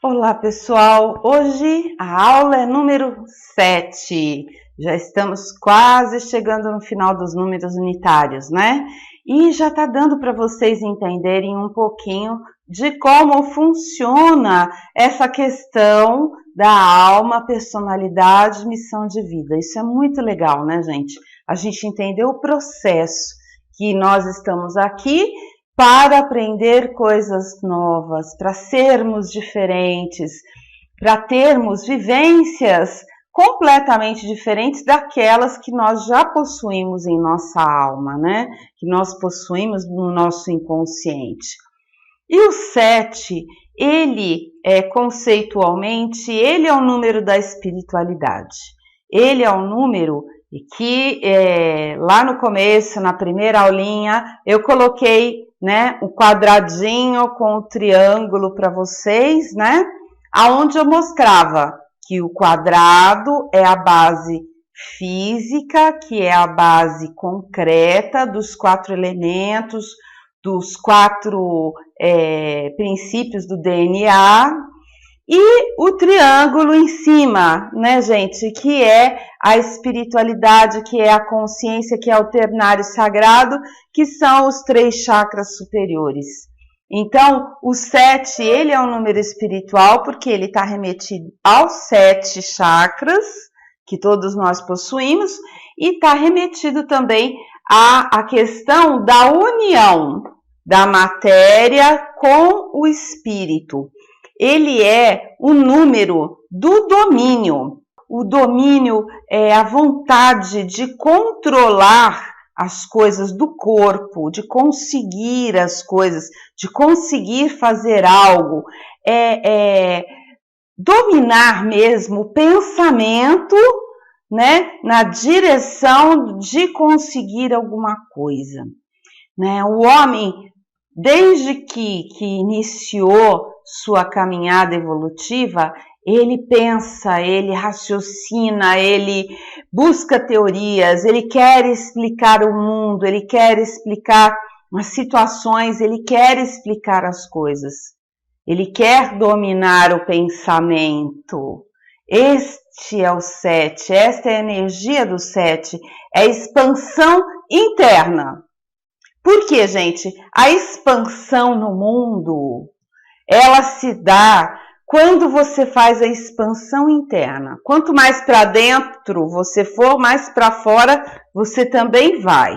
Olá pessoal, hoje a aula é número 7, já estamos quase chegando no final dos números unitários, né? E já tá dando para vocês entenderem um pouquinho de como funciona essa questão da alma, personalidade, missão de vida. Isso é muito legal, né, gente? A gente entender o processo que nós estamos aqui para aprender coisas novas, para sermos diferentes, para termos vivências completamente diferentes daquelas que nós já possuímos em nossa alma, né? Que nós possuímos no nosso inconsciente. E o 7, ele conceitualmente, ele é o número da espiritualidade. Ele é um número que lá no começo, na primeira aulinha, eu coloquei, né, o quadradinho com o triângulo para vocês, né, aonde eu mostrava que o quadrado é a base física, que é a base concreta dos 4 elementos, dos 4 princípios do DNA, e o triângulo em cima, né, gente, que é a espiritualidade, que é a consciência, que é o ternário sagrado, que são os 3 chakras superiores. Então, o 7, ele é um número espiritual, porque ele está remetido aos 7 chakras, que todos nós possuímos, e está remetido também à questão da união da matéria com o espírito. Ele é o número do domínio. O domínio é a vontade de controlar as coisas do corpo, de conseguir as coisas, de conseguir fazer algo, dominar mesmo o pensamento, né, na direção de conseguir alguma coisa, né? O homem, desde que iniciou sua caminhada evolutiva, ele pensa, ele raciocina, ele busca teorias, ele quer explicar o mundo, ele quer explicar as situações, ele quer explicar as coisas. Ele quer dominar o pensamento. Este é o 7, esta é a energia do 7, é a expansão interna. Por quê, gente? A expansão no mundo, ela se dá quando você faz a expansão interna. Quanto mais para dentro você for, mais para fora você também vai,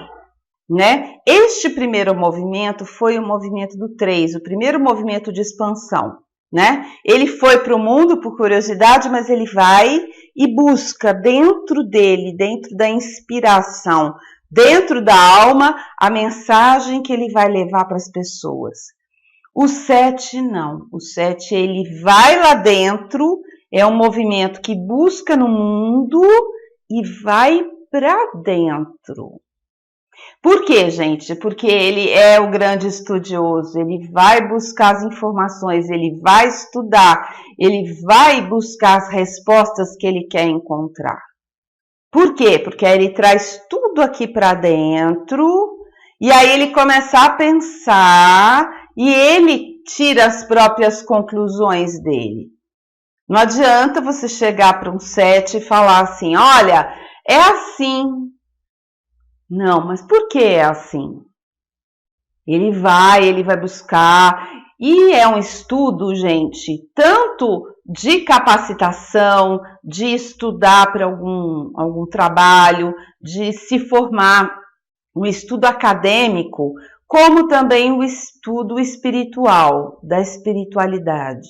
né? Este primeiro movimento foi o movimento do 3, o primeiro movimento de expansão, né? Ele foi para o mundo por curiosidade, mas ele vai e busca dentro dele, dentro da inspiração, dentro da alma, a mensagem que ele vai levar para as pessoas. O 7 não, o 7 ele vai lá dentro, é um movimento que busca no mundo e vai para dentro. Por quê, gente? Porque ele é o grande estudioso, ele vai buscar as informações, ele vai estudar, ele vai buscar as respostas que ele quer encontrar. Por quê? Porque aí ele traz tudo aqui para dentro e aí ele começa a pensar e ele tira as próprias conclusões dele. Não adianta você chegar para um 7 e falar assim, olha, é assim. Não, mas por que é assim? Ele vai buscar, e é um estudo, gente, tanto de capacitação, de estudar para algum trabalho, de se formar, um estudo acadêmico, como também o estudo espiritual, da espiritualidade.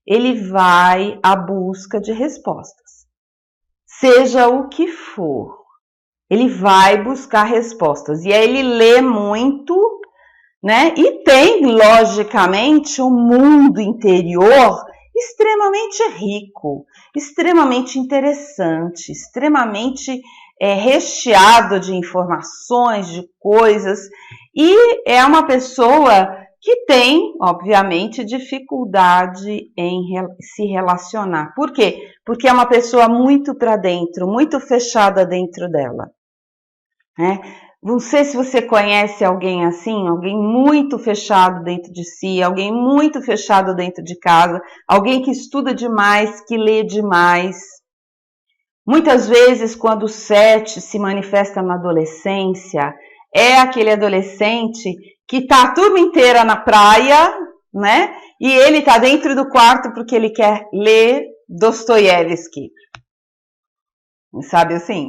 Ele vai à busca de respostas, seja o que for. Ele vai buscar respostas, e aí ele lê muito, né? E tem, logicamente, um mundo interior extremamente rico, extremamente interessante, extremamente recheado de informações, de coisas, e é uma pessoa que tem, obviamente, dificuldade em se relacionar. Por quê? Porque é uma pessoa muito para dentro, muito fechada dentro dela, né? Não sei se você conhece alguém assim, alguém muito fechado dentro de si, alguém muito fechado dentro de casa, alguém que estuda demais, que lê demais. Muitas vezes, quando o 7 se manifesta na adolescência, é aquele adolescente que tá a turma inteira na praia, né? E ele tá dentro do quarto porque ele quer ler Dostoiévski. Sabe assim?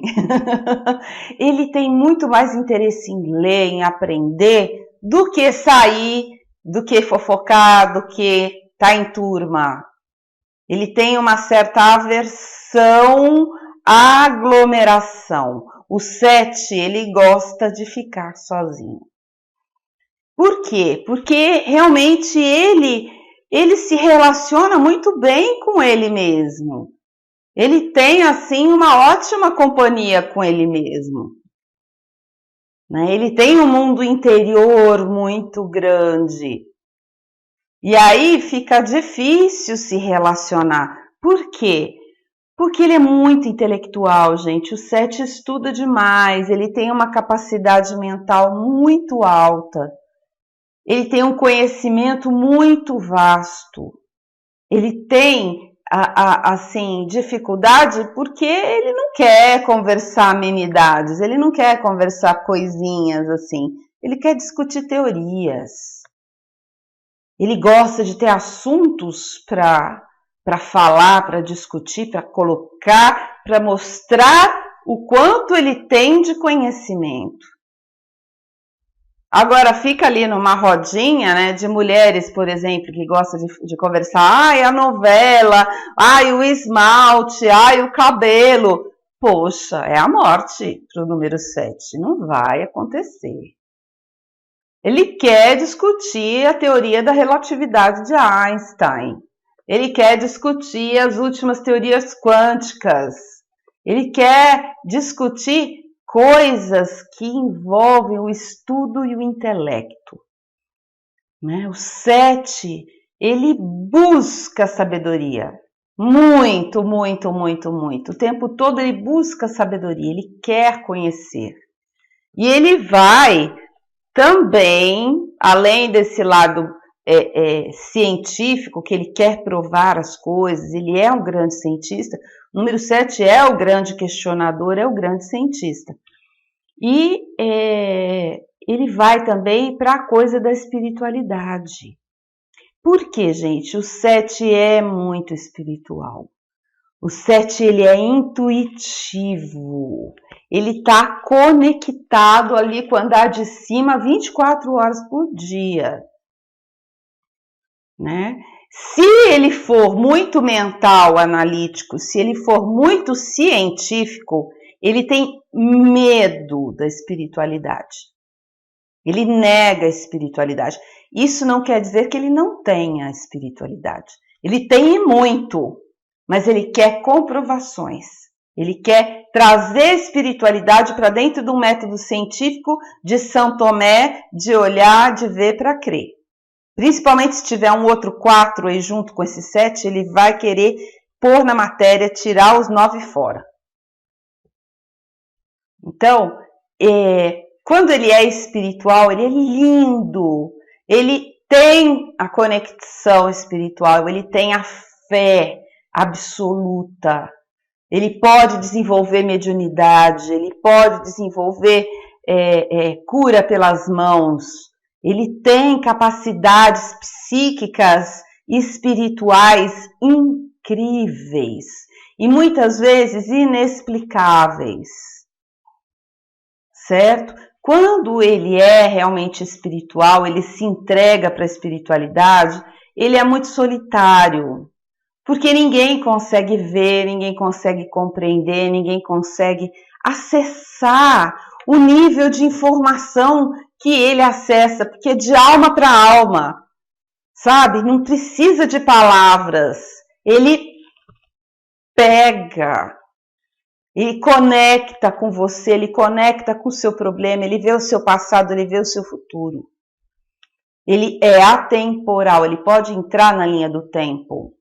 Ele tem muito mais interesse em ler, em aprender, do que sair, do que fofocar, do que estar em turma. Ele tem uma certa aversão à aglomeração. O 7, ele gosta de ficar sozinho. Por quê? Porque realmente ele se relaciona muito bem com ele mesmo. Ele tem, assim, uma ótima companhia com ele mesmo. Né? Ele tem um mundo interior muito grande. E aí fica difícil se relacionar. Por quê? Porque ele é muito intelectual, gente. O 7 estuda demais, ele tem uma capacidade mental muito alta. Ele tem um conhecimento muito vasto. Ele tem assim, dificuldade porque ele não quer conversar amenidades, ele não quer conversar coisinhas assim, ele quer discutir teorias. Ele gosta de ter assuntos para falar, para discutir, para colocar, para mostrar o quanto ele tem de conhecimento. Agora, fica ali numa rodinha, né, de mulheres, por exemplo, que gostam de conversar, ai, a novela, ai, o esmalte, ai, o cabelo. Poxa, é a morte para o número 7, não vai acontecer. Ele quer discutir a teoria da relatividade de Einstein. Ele quer discutir as últimas teorias quânticas. Ele quer discutir coisas que envolvem o estudo e o intelecto. Né? O 7, ele busca sabedoria. Muito, muito, muito, muito. O tempo todo ele busca sabedoria, ele quer conhecer. E ele vai também, além desse lado científico, que ele quer provar as coisas, ele é um grande cientista. O número 7 é o grande questionador, é o grande cientista. E ele vai também para a coisa da espiritualidade. Por quê, gente? O 7 é muito espiritual. O 7, ele é intuitivo. Ele está conectado ali com o andar de cima 24 horas por dia. Né? Se ele for muito mental, analítico, se ele for muito científico, ele tem medo da espiritualidade. Ele nega a espiritualidade. Isso não quer dizer que ele não tenha espiritualidade. Ele tem muito, mas ele quer comprovações. Ele quer trazer espiritualidade para dentro de um método científico de São Tomé, de olhar, de ver para crer. Principalmente se tiver um outro 4 aí junto com esse 7, ele vai querer pôr na matéria, tirar os 9 fora. Então, quando ele é espiritual, ele é lindo, ele tem a conexão espiritual, ele tem a fé absoluta, ele pode desenvolver mediunidade, ele pode desenvolver cura pelas mãos, ele tem capacidades psíquicas e espirituais incríveis e muitas vezes inexplicáveis, certo? Quando ele é realmente espiritual, ele se entrega para a espiritualidade, ele é muito solitário, porque ninguém consegue ver, ninguém consegue compreender, ninguém consegue acessar o nível de informação que ele acessa, porque é de alma para alma, sabe? Não precisa de palavras, ele pega, ele conecta com você, ele conecta com o seu problema, ele vê o seu passado, ele vê o seu futuro. Ele é atemporal, ele pode entrar na linha do tempo.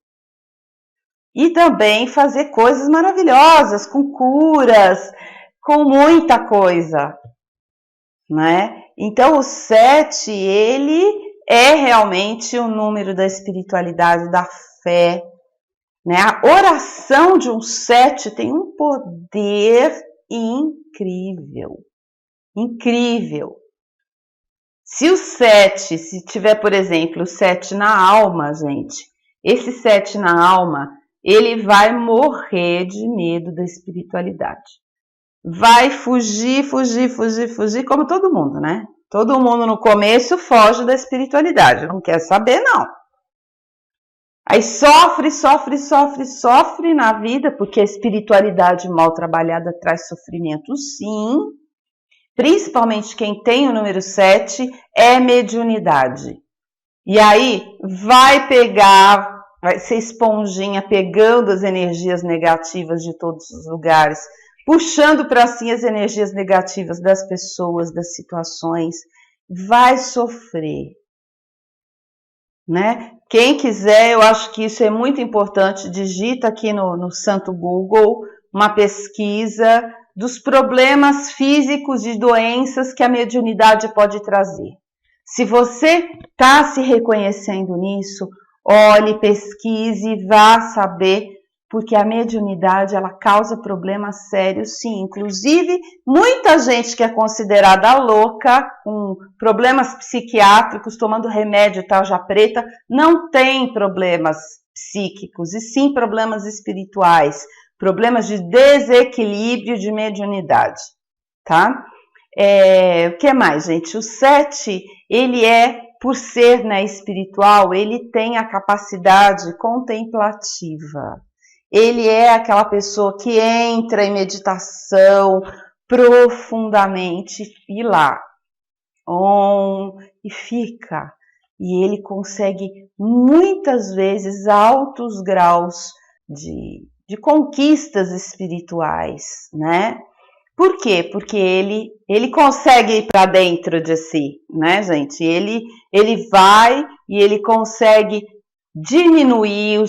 E também fazer coisas maravilhosas, com curas, com muita coisa. né? Então o 7, ele é realmente o número da espiritualidade, da fé, né? A oração de um 7 tem um poder incrível, incrível. Se o 7, se tiver, por exemplo, o 7 na alma, gente, esse 7 na alma, ele vai morrer de medo da espiritualidade. Vai fugir, como todo mundo, né? Todo mundo no começo foge da espiritualidade, não quer saber, não. Aí sofre na vida, porque a espiritualidade mal trabalhada traz sofrimento, sim. Principalmente quem tem o número 7 é mediunidade. E aí vai ser esponjinha, pegando as energias negativas de todos os lugares, puxando para si as energias negativas das pessoas, das situações, vai sofrer, né? Quem quiser, eu acho que isso é muito importante, digita aqui no Santo Google uma pesquisa dos problemas físicos e doenças que a mediunidade pode trazer. Se você está se reconhecendo nisso, olhe, pesquise e vá saber, porque a mediunidade ela causa problemas sérios, sim. Inclusive, muita gente que é considerada louca, com problemas psiquiátricos, tomando remédio tarja preta, não tem problemas psíquicos, e sim problemas espirituais, problemas de desequilíbrio de mediunidade, tá? O que mais, gente? O 7, ele por ser, né, espiritual, ele tem a capacidade contemplativa. Ele é aquela pessoa que entra em meditação profundamente e lá, e fica. E ele consegue muitas vezes altos graus de conquistas espirituais, né? Por quê? Porque ele consegue ir para dentro de si, né, gente? Ele vai e ele consegue diminuir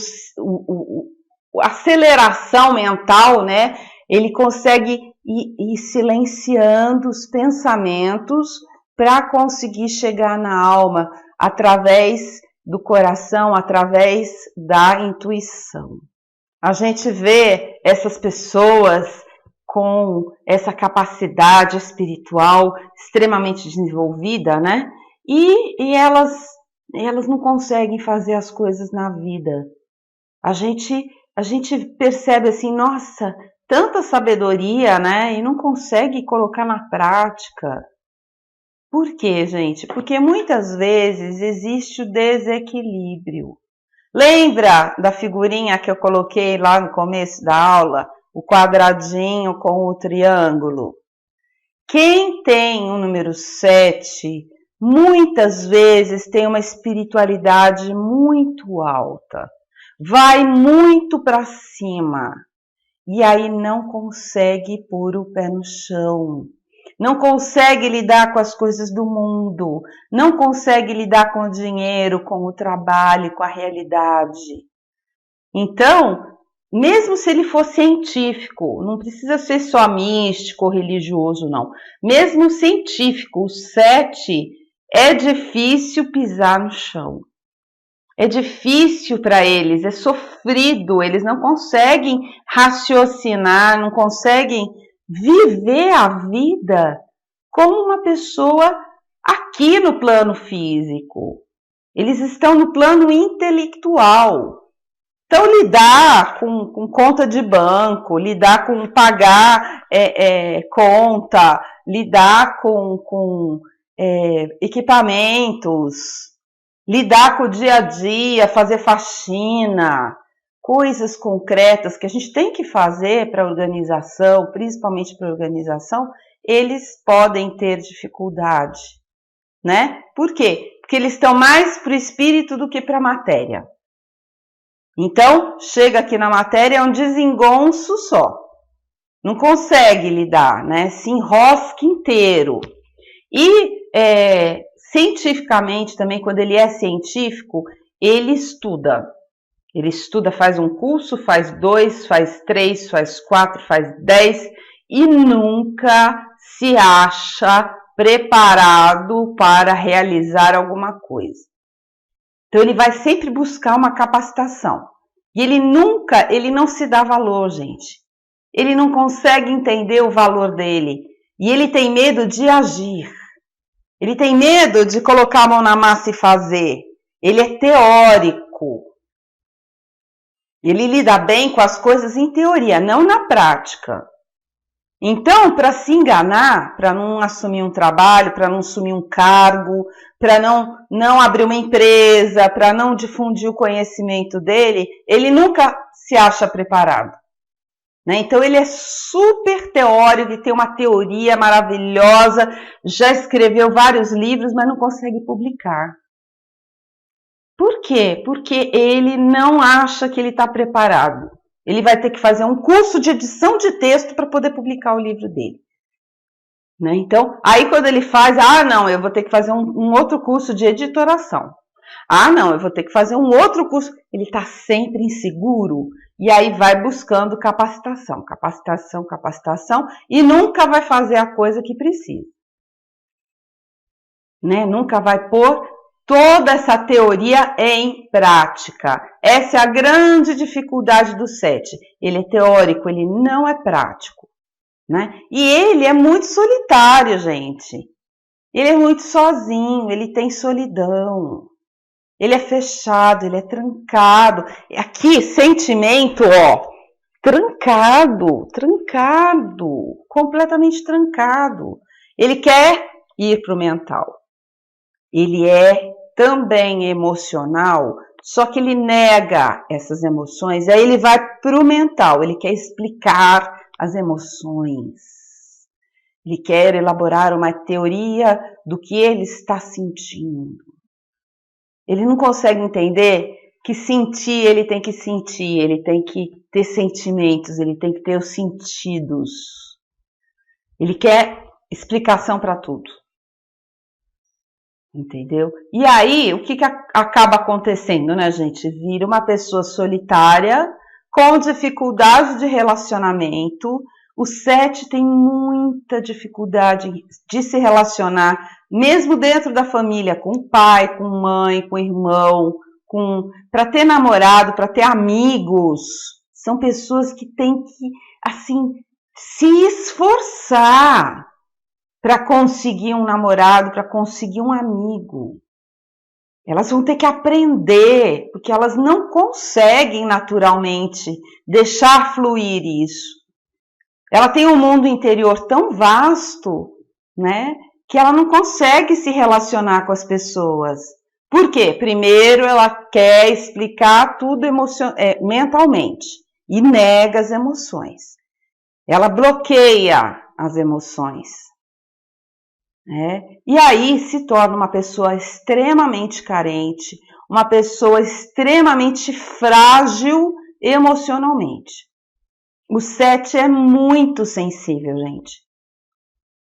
a aceleração mental, né? Ele consegue ir silenciando os pensamentos para conseguir chegar na alma através do coração, através da intuição. A gente vê essas pessoas com essa capacidade espiritual extremamente desenvolvida, né? E elas não conseguem fazer as coisas na vida. A gente percebe assim, nossa, tanta sabedoria, né? E não consegue colocar na prática. Por quê, gente? Porque muitas vezes existe o desequilíbrio. Lembra da figurinha que eu coloquei lá no começo da aula? O quadradinho com o triângulo. Quem tem o número 7, muitas vezes tem uma espiritualidade muito alta. Vai muito para cima. E aí não consegue pôr o pé no chão. Não consegue lidar com as coisas do mundo. Não consegue lidar com o dinheiro, com o trabalho, com a realidade. Então, mesmo se ele for científico, não precisa ser só místico ou religioso, não. Mesmo científico, o 7 é difícil pisar no chão. É difícil para eles, é sofrido, eles não conseguem raciocinar, não conseguem viver a vida como uma pessoa aqui no plano físico. Eles estão no plano intelectual. Então, lidar com conta de banco, lidar com pagar conta, lidar com equipamentos, lidar com o dia a dia, fazer faxina, coisas concretas que a gente tem que fazer para a organização, principalmente para a organização, eles podem ter dificuldade, né? Por quê? Porque eles estão mais para o espírito do que para a matéria. Então, chega aqui na matéria, é um desengonço só. Não consegue lidar, né? Se enrosca inteiro. E, cientificamente também, quando ele é científico, ele estuda. Ele estuda, faz um curso, faz 2, faz 3, faz 4, faz 10 e nunca se acha preparado para realizar alguma coisa. Então ele vai sempre buscar uma capacitação. E ele não se dá valor, gente. Ele não consegue entender o valor dele. E ele tem medo de agir. Ele tem medo de colocar a mão na massa e fazer. Ele é teórico. Ele lida bem com as coisas em teoria, não na prática. Então, para se enganar, para não assumir um trabalho, para não assumir um cargo, para não abrir uma empresa, para não difundir o conhecimento dele, ele nunca se acha preparado. Né? Então, ele é super teórico, ele tem uma teoria maravilhosa, já escreveu vários livros, mas não consegue publicar. Por quê? Porque ele não acha que ele está preparado. Ele vai ter que fazer um curso de edição de texto para poder publicar o livro dele. Né? Então, aí quando ele faz, não, eu vou ter que fazer um outro curso de editoração. Não, eu vou ter que fazer um outro curso. Ele está sempre inseguro e aí vai buscando capacitação, e nunca vai fazer a coisa que precisa. Né? Nunca vai pôr toda essa teoria em prática. Essa é a grande dificuldade do 7. Ele é teórico, ele não é prático. Né? E ele é muito solitário, gente. Ele é muito sozinho, ele tem solidão. Ele é fechado, ele é trancado. Aqui, sentimento, trancado, completamente trancado. Ele quer ir para o mental. Ele é também emocional, só que ele nega essas emoções, aí ele vai para o mental, ele quer explicar as emoções, ele quer elaborar uma teoria do que ele está sentindo. Ele não consegue entender que sentir, ele tem que sentir, ele tem que ter sentimentos, ele tem que ter os sentidos. Ele quer explicação para tudo. Entendeu? E aí, o que acaba acontecendo, né, gente? Vira uma pessoa solitária, com dificuldade de relacionamento. O 7 tem muita dificuldade de se relacionar, mesmo dentro da família, com pai, com mãe, com irmão, para ter namorado, para ter amigos. São pessoas que têm que, assim, se esforçar para conseguir um namorado, para conseguir um amigo. Elas vão ter que aprender, porque elas não conseguem naturalmente deixar fluir isso. Ela tem um mundo interior tão vasto, né, que ela não consegue se relacionar com as pessoas. Por quê? Primeiro, ela quer explicar tudo mentalmente e nega as emoções. Ela bloqueia as emoções. E aí se torna uma pessoa extremamente carente, uma pessoa extremamente frágil emocionalmente. O 7 é muito sensível, gente.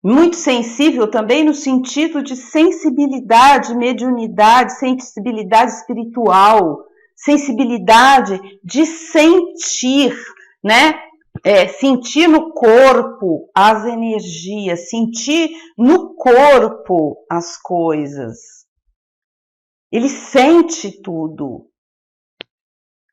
Muito sensível também no sentido de sensibilidade, mediunidade, sensibilidade espiritual, sensibilidade de sentir, né? Sentir no corpo as energias, sentir no corpo as coisas. Ele sente tudo.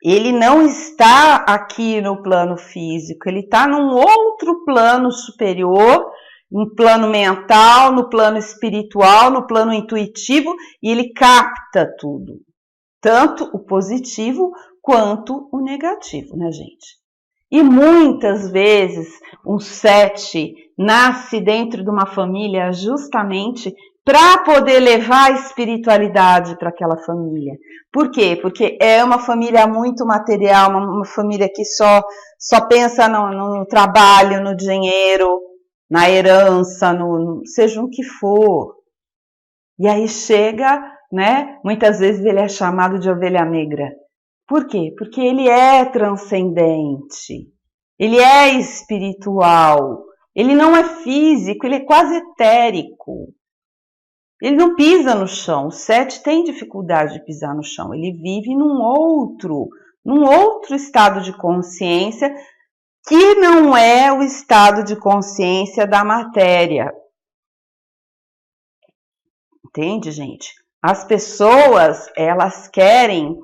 Ele não está aqui no plano físico, ele está num outro plano superior, no plano mental, no plano espiritual, no plano intuitivo, e ele capta tudo. Tanto o positivo quanto o negativo, né, gente? E muitas vezes um 7 nasce dentro de uma família justamente para poder levar a espiritualidade para aquela família. Por quê? Porque é uma família muito material, uma família que só pensa no trabalho, no dinheiro, na herança, seja o que for. E aí chega, né? Muitas vezes ele é chamado de ovelha negra. Por quê? Porque ele é transcendente, ele é espiritual, ele não é físico, ele é quase etérico. Ele não pisa no chão, o 7 tem dificuldade de pisar no chão, ele vive num outro estado de consciência que não é o estado de consciência da matéria. Entende, gente? As pessoas, elas querem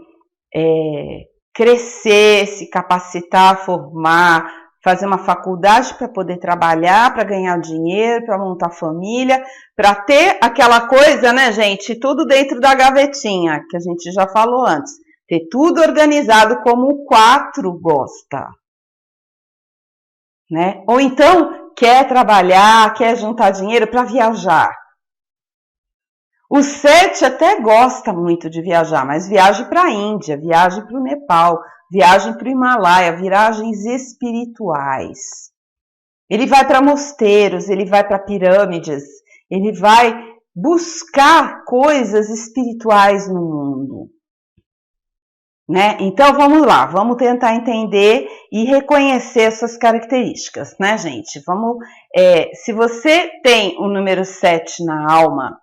crescer, se capacitar, formar, fazer uma faculdade para poder trabalhar, para ganhar dinheiro, para montar família, para ter aquela coisa, né, gente? Tudo dentro da gavetinha, que a gente já falou antes. Ter tudo organizado como o 4 gosta, né? Ou então, quer trabalhar, quer juntar dinheiro para viajar. O 7 até gosta muito de viajar, mas viaja para a Índia, viaja para o Nepal, viagem para o Himalaia, viagens espirituais. Ele vai para mosteiros, ele vai para pirâmides, ele vai buscar coisas espirituais no mundo. Né? Então vamos lá, vamos tentar entender e reconhecer essas características, né, gente? Se você tem o número 7 na alma,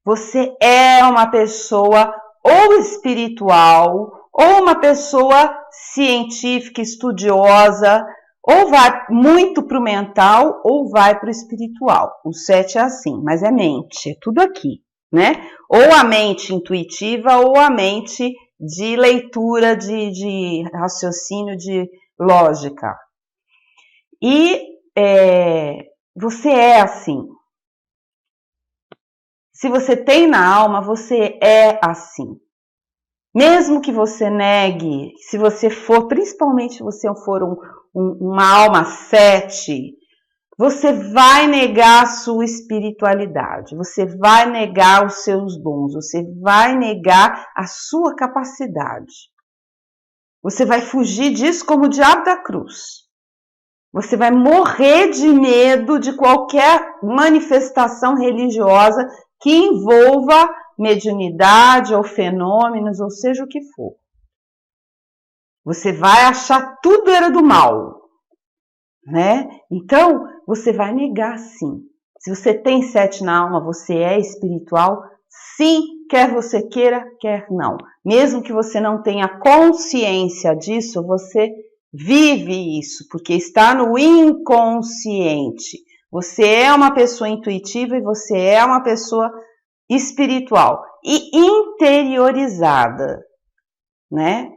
você é uma pessoa ou espiritual, ou uma pessoa científica, estudiosa, ou vai muito para o mental, ou vai para o espiritual. O 7 é assim, mas é mente, é tudo aqui, né? Ou a mente intuitiva, ou a mente de leitura, de raciocínio, de lógica. E você é assim. Se você tem na alma, você é assim. Mesmo que você negue, se você for, principalmente se você for uma alma 7, você vai negar a sua espiritualidade, você vai negar os seus dons, você vai negar a sua capacidade. Você vai fugir disso como o diabo da cruz. Você vai morrer de medo de qualquer manifestação religiosa que envolva mediunidade ou fenômenos, ou seja o que for. Você vai achar tudo era do mal, né? Então, você vai negar sim. Se você tem 7 na alma, você é espiritual, sim, quer você queira, quer não. Mesmo que você não tenha consciência disso, você vive isso, porque está no inconsciente. Você é uma pessoa intuitiva e você é uma pessoa espiritual e interiorizada, né?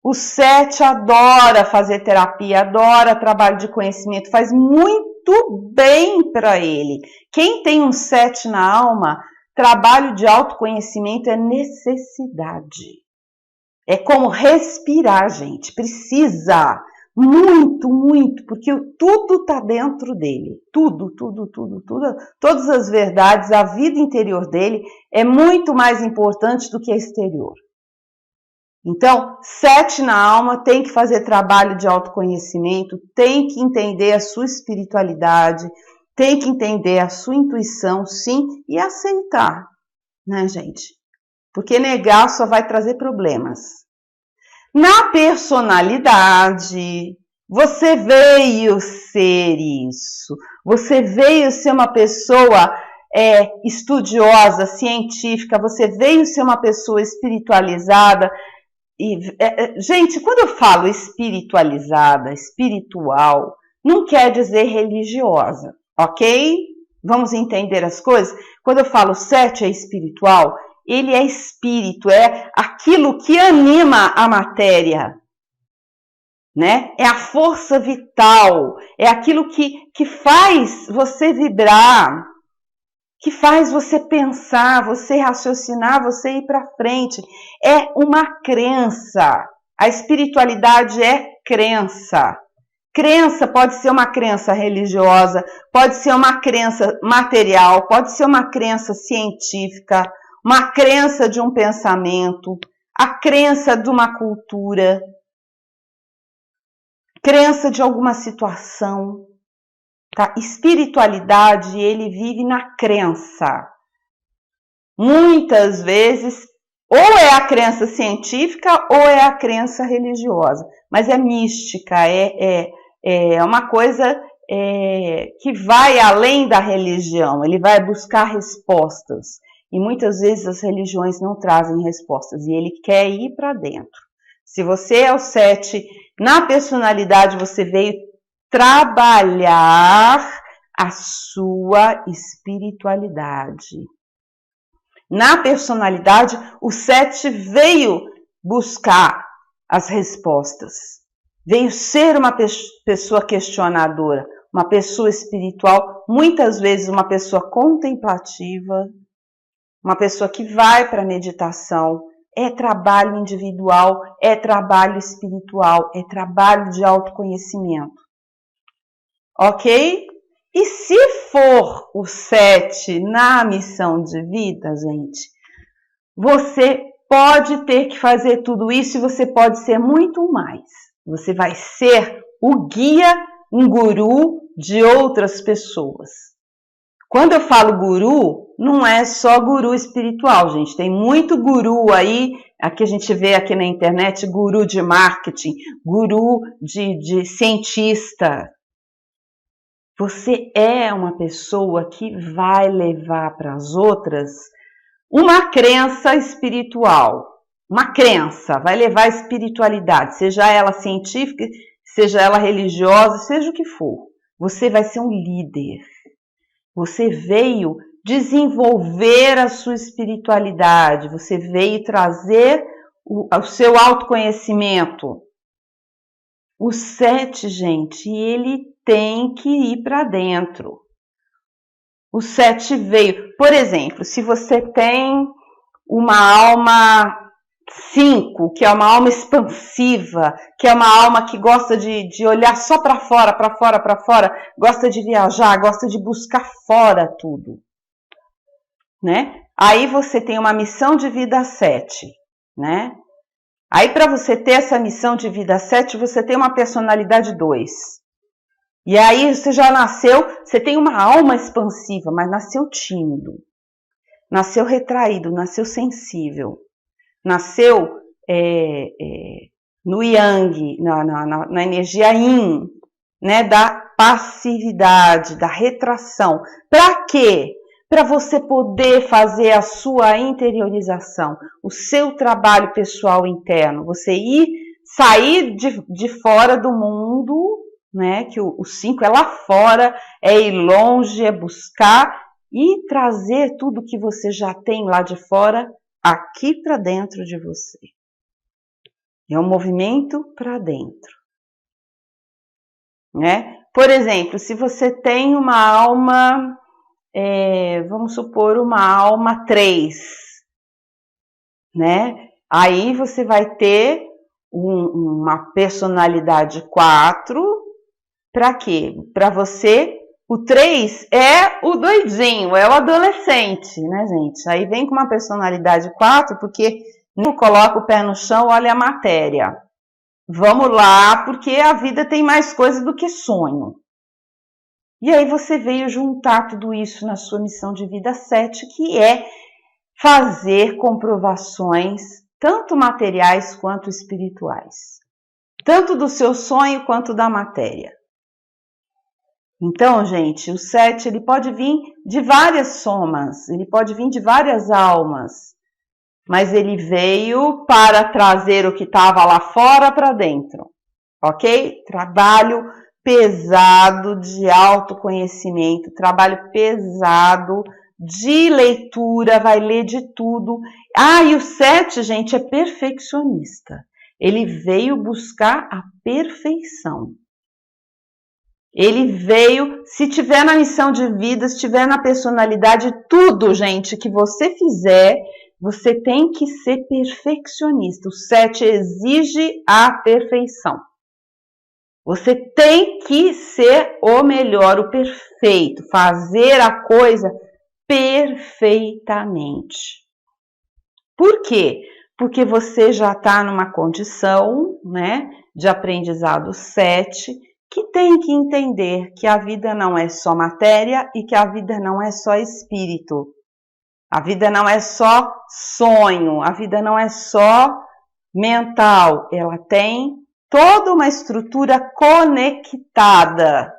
O 7 adora fazer terapia, adora trabalho de conhecimento, faz muito bem para ele. Quem tem um 7 na alma, trabalho de autoconhecimento é necessidade. É como respirar, gente. Precisa muito, muito, porque tudo está dentro dele. Tudo. Todas as verdades, a vida interior dele é muito mais importante do que a exterior. Então, 7 na alma tem que fazer trabalho de autoconhecimento, tem que entender a sua espiritualidade, tem que entender a sua intuição, sim, e aceitar, né, gente? Porque negar só vai trazer problemas. Na personalidade, você veio ser isso. Você veio ser uma pessoa estudiosa, científica, você veio ser uma pessoa espiritualizada. Gente, quando eu falo espiritualizada, espiritual, não quer dizer religiosa, ok? Vamos entender as coisas? Quando eu falo 7 é espiritual, ele é espírito, é aquilo que anima a matéria, né? É a força vital, é aquilo que faz você vibrar, que faz você pensar, você raciocinar, você ir para frente. É uma crença. A espiritualidade é crença. Crença pode ser uma crença religiosa, pode ser uma crença material, pode ser uma crença científica, uma crença de um pensamento, a crença de uma cultura, crença de alguma situação. Tá? Espiritualidade, ele vive na crença. Muitas vezes, ou é a crença científica ou é a crença religiosa, mas é mística, é uma coisa que vai além da religião, ele vai buscar respostas. E muitas vezes as religiões não trazem respostas e ele quer ir para dentro. Se você é o 7, na personalidade você veio trabalhar a sua espiritualidade. Na personalidade, o 7 veio buscar as respostas. Veio ser uma pessoa questionadora, uma pessoa espiritual, muitas vezes uma pessoa contemplativa, uma pessoa que vai para a meditação. É trabalho individual, é trabalho espiritual, é trabalho de autoconhecimento. Ok? E se for o 7 na missão de vida, gente, você pode ter que fazer tudo isso e você pode ser muito mais. Você vai ser o guia, um guru de outras pessoas. Quando eu falo guru, não é só guru espiritual, gente. Tem muito guru aí, aqui a gente vê aqui na internet, guru de marketing, guru de cientista. Você é uma pessoa que vai levar para as outras uma crença espiritual. Uma crença, vai levar a espiritualidade, seja ela científica, seja ela religiosa, seja o que for. Você vai ser um líder. Você veio desenvolver a sua espiritualidade, você veio trazer o seu autoconhecimento. O 7, gente, ele tem que ir para dentro. O 7 veio, por exemplo, se você tem uma alma 5, que é uma alma expansiva, que é uma alma que gosta de olhar só para fora, gosta de viajar, gosta de buscar fora tudo, né? Aí você tem uma missão de vida 7, né? Aí para você ter essa missão de vida 7, você tem uma personalidade 2. E aí você já nasceu, você tem uma alma expansiva, mas nasceu tímido, nasceu retraído, nasceu sensível. Nasceu no Yang, na energia Yin, né, da passividade, da retração. Para quê? Para você poder fazer a sua interiorização, o seu trabalho pessoal interno, você sair de fora do mundo, né, que o 5 é lá fora, é ir longe, é buscar e trazer tudo que você já tem lá de fora aqui para dentro de você. É um movimento para dentro, né? Por exemplo, se você tem uma alma, vamos supor uma alma 3, né? Aí você vai ter uma personalidade 4, para quê? Para você, o 3 é o doidinho, é o adolescente, né, gente? Aí vem com uma personalidade 4, porque não coloca o pé no chão, olha a matéria. Vamos lá, porque a vida tem mais coisa do que sonho. E aí você veio juntar tudo isso na sua missão de vida 7, que é fazer comprovações, tanto materiais quanto espirituais. Tanto do seu sonho quanto da matéria. Então, gente, o 7 ele pode vir de várias somas, ele pode vir de várias almas, mas ele veio para trazer o que estava lá fora para dentro, ok? Trabalho pesado de autoconhecimento, trabalho pesado de leitura, vai ler de tudo. E o 7, gente, é perfeccionista. Ele veio buscar a perfeição. Ele veio, se tiver na missão de vida, se tiver na personalidade, tudo, gente, que você fizer, você tem que ser perfeccionista. O 7 exige a perfeição. Você tem que ser o melhor, o perfeito, fazer a coisa perfeitamente. Por quê? Porque você já está numa condição, né, de aprendizado 7, que tem que entender que a vida não é só matéria e que a vida não é só espírito. A vida não é só sonho, a vida não é só mental, ela tem toda uma estrutura conectada,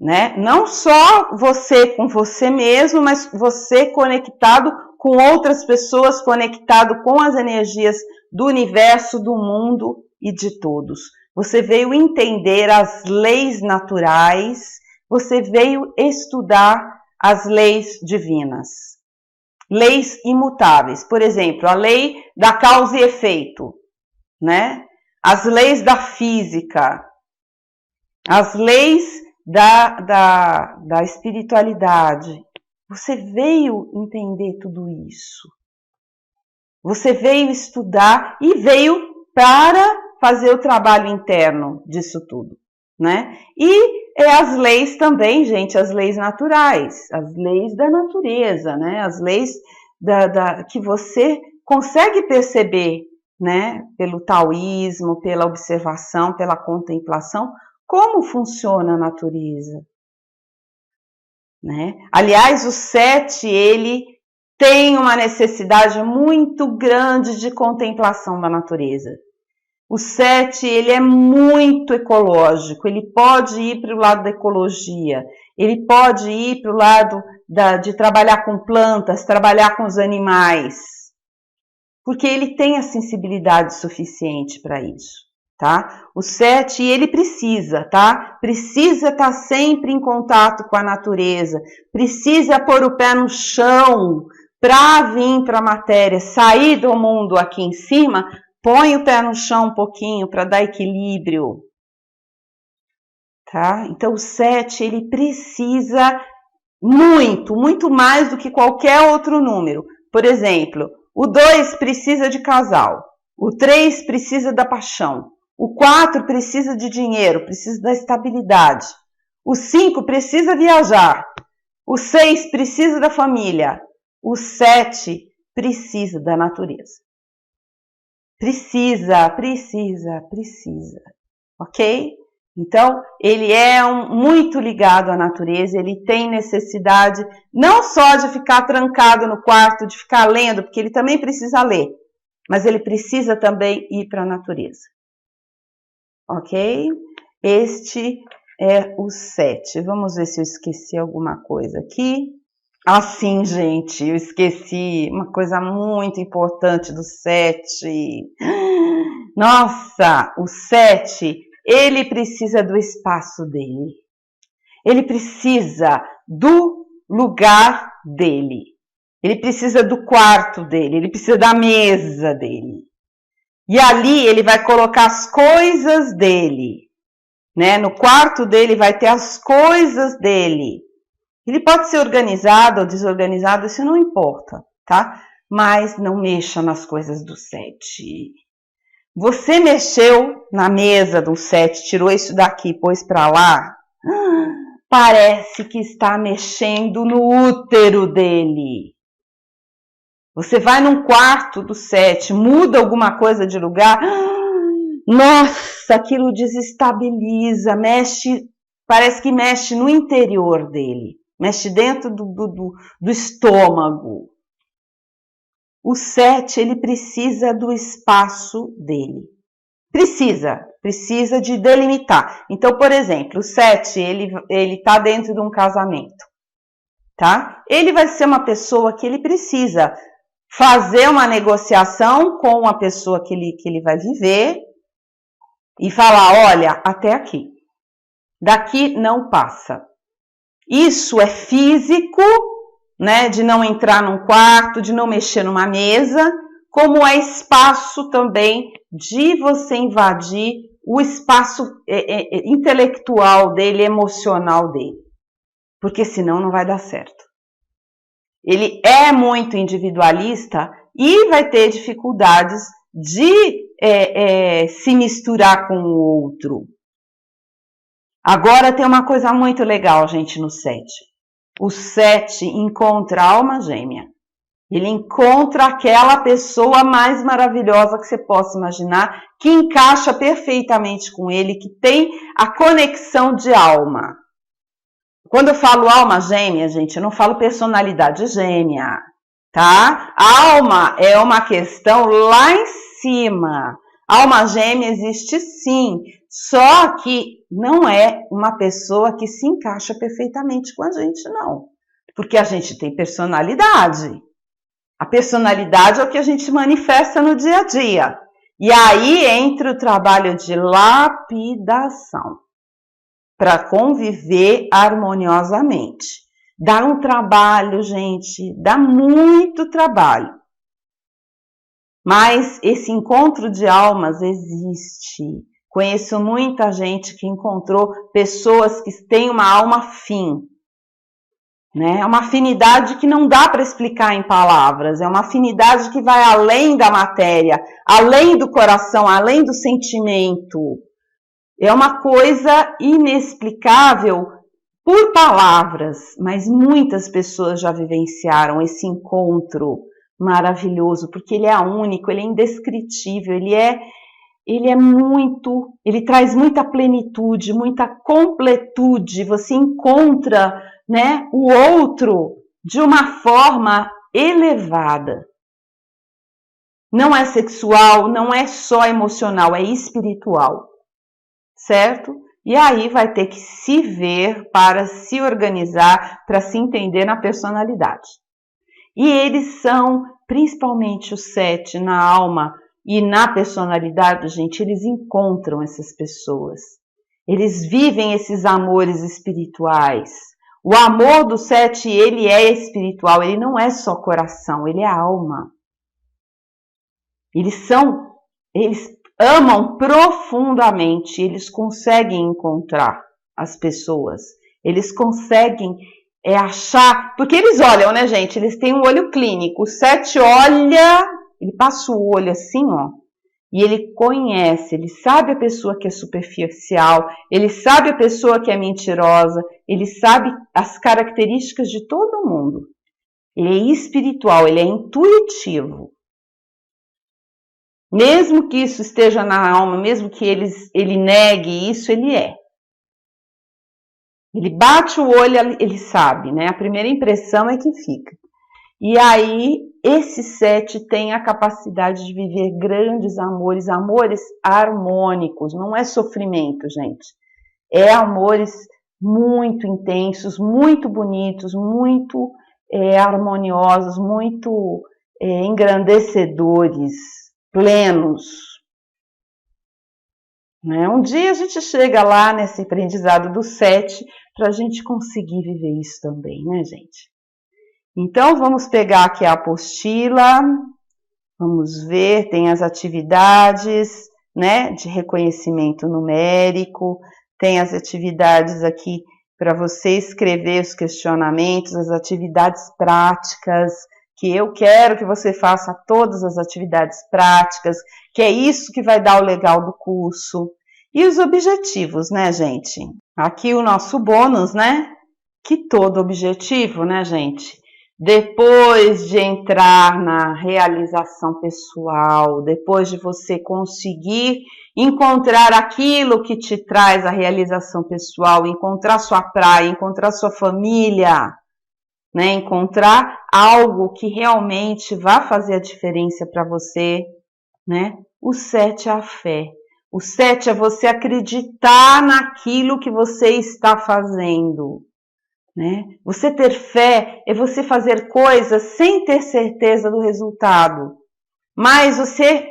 né? Não só você com você mesmo, mas você conectado com outras pessoas, conectado com as energias do universo, do mundo e de todos. Você veio entender as leis naturais, você veio estudar as leis divinas. leis imutáveis. Por exemplo, a lei da causa e efeito, né? As leis da física, as leis da espiritualidade. Você veio entender tudo isso. Você veio estudar e veio para fazer o trabalho interno disso tudo, né? E as leis também, gente, as leis naturais, as leis da natureza, né? As leis que você consegue perceber, né? Pelo taoísmo, pela observação, pela contemplação, como funciona a natureza, né? Aliás, o 7, ele tem uma necessidade muito grande de contemplação da natureza. O 7, ele é muito ecológico, ele pode ir para o lado da ecologia, ele pode ir para o lado de trabalhar com plantas, trabalhar com os animais, porque ele tem a sensibilidade suficiente para isso, tá? O 7, ele precisa, tá? Precisa estar sempre em contato com a natureza, precisa pôr o pé no chão para vir para a matéria, sair do mundo aqui em cima. Põe o pé no chão um pouquinho para dar equilíbrio, tá? Então, o 7, ele precisa muito mais do que qualquer outro número. Por exemplo, o 2 precisa de casal, o 3 precisa da paixão, o 4 precisa de dinheiro, precisa da estabilidade, o 5 precisa viajar, o 6 precisa da família, o 7 precisa da natureza. Precisa, ok? Então, ele é muito ligado à natureza, ele tem necessidade não só de ficar trancado no quarto, de ficar lendo, porque ele também precisa ler, mas ele precisa também ir para a natureza, ok? Este é o 7. Vamos ver se eu esqueci alguma coisa aqui. Sim, gente, eu esqueci uma coisa muito importante do 7. Nossa, o 7, ele precisa do espaço dele. Ele precisa do lugar dele. Ele precisa do quarto dele, ele precisa da mesa dele. E ali ele vai colocar as coisas dele, né? No quarto dele vai ter as coisas dele. Ele pode ser organizado ou desorganizado, isso não importa, tá? Mas não mexa nas coisas do 7. Você mexeu na mesa do 7, tirou isso daqui, pôs para lá, parece que está mexendo no útero dele. Você vai num quarto do 7, muda alguma coisa de lugar, nossa, aquilo desestabiliza, mexe, parece que mexe no interior dele. Mexe dentro do estômago. O 7, ele precisa do espaço dele. Precisa de delimitar. Então, por exemplo, o 7, ele tá dentro de um casamento, tá? Ele vai ser uma pessoa que ele precisa fazer uma negociação com a pessoa que ele vai viver e falar, olha, até aqui. Daqui não passa. Isso é físico, né, de não entrar num quarto, de não mexer numa mesa, como é espaço também de você invadir o espaço intelectual dele, emocional dele, porque senão não vai dar certo. Ele é muito individualista e vai ter dificuldades de se misturar com o outro. Agora tem uma coisa muito legal, gente, no 7. O 7 encontra a alma gêmea. Ele encontra aquela pessoa mais maravilhosa que você possa imaginar, que encaixa perfeitamente com ele, que tem a conexão de alma. Quando eu falo alma gêmea, gente, eu não falo personalidade gêmea, tá? Alma é uma questão lá em cima. Alma gêmea existe sim, só que não é uma pessoa que se encaixa perfeitamente com a gente, não. Porque a gente tem personalidade. A personalidade é o que a gente manifesta no dia a dia. E aí entra o trabalho de lapidação para conviver harmoniosamente. Dá um trabalho, gente, dá muito trabalho. Mas esse encontro de almas existe. Conheço muita gente que encontrou pessoas que têm uma alma afim, né? É uma afinidade que não dá para explicar em palavras, é uma afinidade que vai além da matéria, além do coração, além do sentimento. É uma coisa inexplicável por palavras, mas muitas pessoas já vivenciaram esse encontro maravilhoso, porque ele é único, ele é indescritível, ele traz muita plenitude, muita completude. Você encontra, né, o outro de uma forma elevada. Não é sexual, não é só emocional, é espiritual, certo? E aí vai ter que se ver para se organizar, para se entender na personalidade. E eles são, principalmente os 7 na alma e na personalidade, gente, eles encontram essas pessoas. Eles vivem esses amores espirituais. O amor do 7, ele é espiritual, ele não é só coração, ele é alma. Eles amam profundamente, eles conseguem encontrar as pessoas, eles conseguem achar, porque eles olham, né, gente, eles têm um olho clínico, o 7 olha, ele passa o olho assim, ó, e ele conhece, ele sabe a pessoa que é superficial, ele sabe a pessoa que é mentirosa, ele sabe as características de todo mundo, ele é espiritual, ele é intuitivo. Mesmo que isso esteja na alma, mesmo que ele negue isso, ele é. Ele bate o olho, ele sabe, né? A primeira impressão é que fica. E aí, esse 7 tem a capacidade de viver grandes amores, amores harmônicos, não é sofrimento, gente. É amores muito intensos, muito bonitos, muito harmoniosos, muito engrandecedores, plenos. Né? Um dia a gente chega lá nesse aprendizado do 7 para a gente conseguir viver isso também, né, gente? Então, vamos pegar aqui a apostila, vamos ver, tem as atividades, né, de reconhecimento numérico, tem as atividades aqui para você escrever os questionamentos, as atividades práticas, que eu quero que você faça todas as atividades práticas, que é isso que vai dar o legal do curso. E os objetivos, né, gente? Aqui o nosso bônus, né? Que todo objetivo, né, gente? Depois de entrar na realização pessoal, depois de você conseguir encontrar aquilo que te traz a realização pessoal, encontrar sua praia, encontrar sua família, né? Encontrar algo que realmente vai fazer a diferença para você, né? O 7 é a fé. O 7 é você acreditar naquilo que você está fazendo. Né? Você ter fé é você fazer coisas sem ter certeza do resultado, mas você,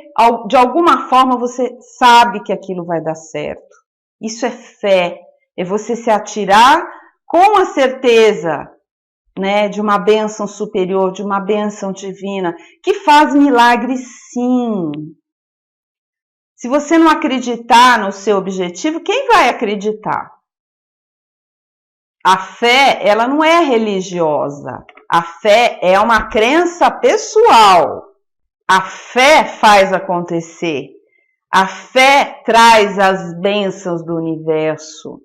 de alguma forma, você sabe que aquilo vai dar certo. Isso é fé, é você se atirar com a certeza, né, de uma bênção superior, de uma bênção divina, que faz milagres sim. Se você não acreditar no seu objetivo, quem vai acreditar? A fé, ela não é religiosa. A fé é uma crença pessoal. A fé faz acontecer. A fé traz as bênçãos do universo,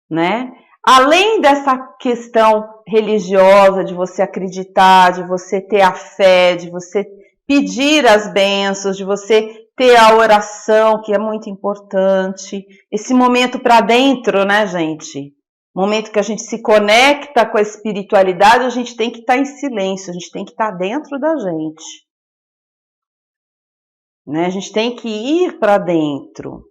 né? Além dessa questão religiosa de você acreditar, de você ter a fé, de você pedir as bênçãos, de você ter a oração, que é muito importante. Esse momento para dentro, né, gente? Momento que a gente se conecta com a espiritualidade, a gente tem que estar em silêncio, a gente tem que estar dentro da gente. Né? A gente tem que ir para dentro.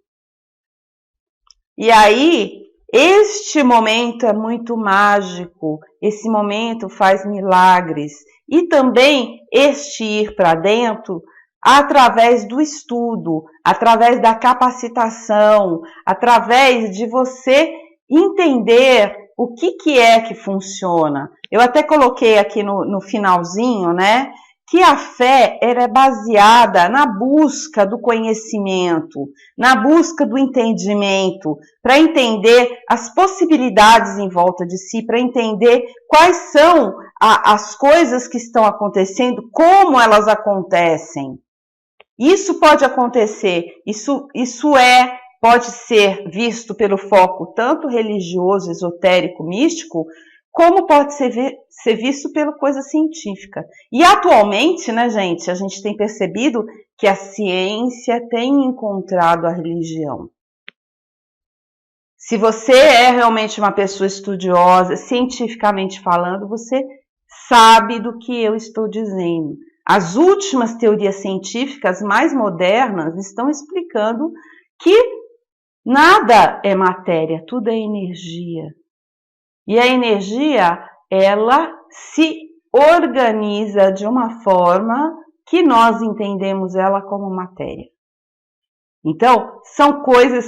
E aí, este momento é muito mágico, esse momento faz milagres. E também este ir para dentro através do estudo, através da capacitação, através de você entender o que é que funciona. Eu até coloquei aqui no finalzinho, né, que a fé ela é baseada na busca do conhecimento, na busca do entendimento, para entender as possibilidades em volta de si, para entender quais são as coisas que estão acontecendo, como elas acontecem. Isso pode acontecer, pode ser visto pelo foco tanto religioso, esotérico, místico, como pode ser visto pela coisa científica. E atualmente, né, gente, a gente tem percebido que a ciência tem encontrado a religião. Se você é realmente uma pessoa estudiosa, cientificamente falando, você sabe do que eu estou dizendo. As últimas teorias científicas mais modernas estão explicando que nada é matéria, tudo é energia. E a energia, ela se organiza de uma forma que nós entendemos ela como matéria. Então, são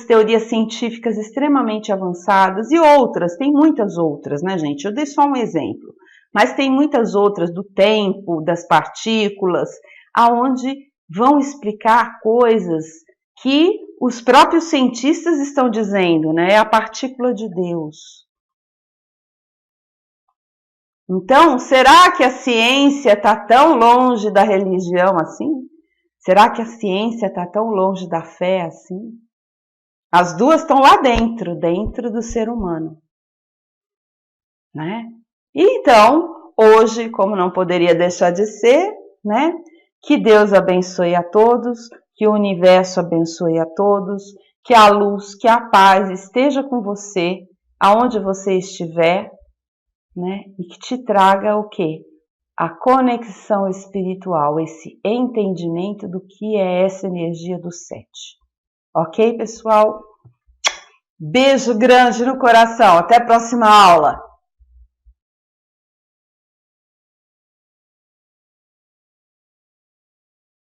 teorias científicas extremamente avançadas e outras, tem muitas outras, né, gente? Eu dei só um exemplo, mas tem muitas outras do tempo, das partículas, aonde vão explicar coisas que os próprios cientistas estão dizendo, né? É a partícula de Deus. Então, será que a ciência está tão longe da religião assim? Será que a ciência está tão longe da fé assim? As duas estão lá dentro do ser humano, né? Então, hoje, como não poderia deixar de ser, né? Que Deus abençoe a todos, que o universo abençoe a todos, que a luz, que a paz esteja com você, aonde você estiver, né? E que te traga o quê? A conexão espiritual, esse entendimento do que é essa energia do 7. Ok, pessoal? Beijo grande no coração. Até a próxima aula.